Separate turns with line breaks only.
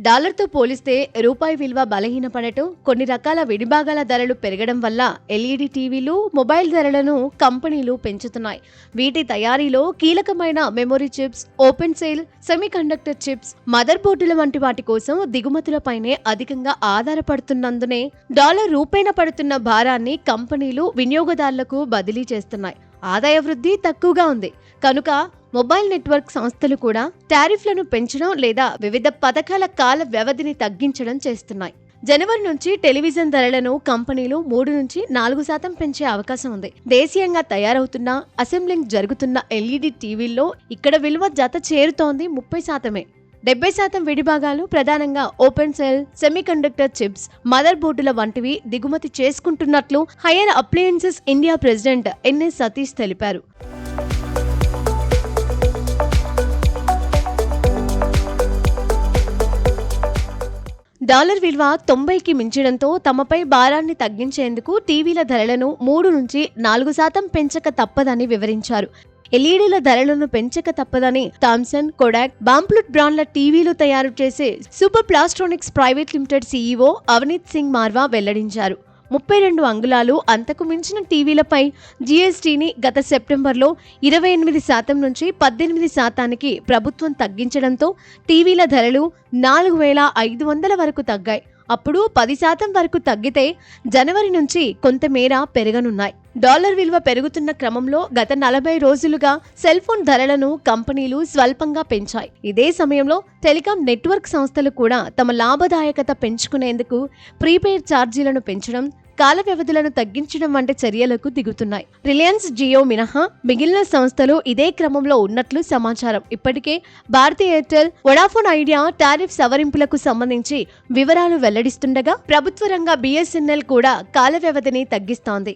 డాలర్తో పోలిస్తే రూపాయి విలువ బలహీనపడటం, కొన్ని రకాల విడిభాగాల ధరలు పెరగడం వల్ల ఎల్ఈడి టీవీలు, మొబైల్ ధరలను కంపెనీలు పెంచుతున్నాయి. వీటి తయారీలో కీలకమైన memory chips, open cell, semiconductor chips, mother బోర్డుల వంటి వాటి కోసం దిగుమతులపైనే అధికంగా ఆధారపడుతున్నందునే డాలర్ రూపేణ పడుతున్న భారాన్ని కంపెనీలు వినియోగదారులకు బదిలీ చేస్తున్నాయి. ఆదాయ వృద్ధి తక్కువగా ఉంది కనుక మొబైల్ నెట్వర్క్ సంస్థలు కూడా టారిఫ్లను పెంచడం లేదా వివిధ పథకాల కాల వ్యవధిని తగ్గించడం చేస్తున్నాయి. జనవరి నుంచి టెలివిజన్ ధరలను కంపెనీలు 3-4% పెంచే అవకాశం ఉంది. దేశీయంగా తయారవుతున్న, అసెంబ్లింగ్ జరుగుతున్న ఎల్ఈడి టీవీల్లో ఇక్కడ విలువ జత చేరుతోంది 30%. 70% విడిభాగాలు ప్రధానంగా open cell, semiconductor chips, mother బోర్డుల వంటివి దిగుమతి చేసుకుంటున్నట్లు Haier Appliances India President N S Satish తెలిపారు. డాలర్ విలువ 90కి మించడంతో తమపై భారాన్ని తగ్గించేందుకు టీవీల ధరలను 3-4% పెంచక తప్పదని వివరించారు. ఎల్ఈడీల ధరలను పెంచక తప్పదని థామ్సన్, కొడాక్, బాంప్లూట్ బ్రాండ్ల టీవీలు తయారు చేసే super Plastronics private limited CEO Avneet Singh Marwah వెల్లడించారు. 32 అంగుళాలు అంతకు మించిన టీవీలపై జీఎస్టీని గత సెప్టెంబర్లో 28% నుంచి 18%కి ప్రభుత్వం తగ్గించడంతో టీవీల ధరలు 4,500 వరకు తగ్గాయి. అప్పుడు 10% వరకు తగ్గితే జనవరి నుంచి కొంతమేర పెరగనున్నాయి. డాలర్ విలువ పెరుగుతున్న క్రమంలో గత 40 రోజులుగా సెల్ ఫోన్ ధరలను కంపెనీలు స్వల్పంగా పెంచాయి. ఇదే సమయంలో టెలికాం నెట్వర్క్ సంస్థలు కూడా తమ లాభదాయకత పెంచుకునేందుకు ప్రీపెయిడ్ ఛార్జీలను పెంచడం, కాల వ్యవధులను తగ్గించడం వంటి చర్యలకు దిగుతున్నాయి. రిలయన్స్ జియో మినహా మిగిలిన సంస్థలు ఇదే క్రమంలో ఉన్నట్లు సమాచారం. ఇప్పటికే Bharti Airtel, Vodafone Idea tariff సవరింపులకు సంబంధించి వివరాలు వెల్లడిస్తుండగా ప్రభుత్వ రంగ బిఎస్ఎన్ఎల్ కూడా కాల వ్యవధిని తగ్గిస్తోంది.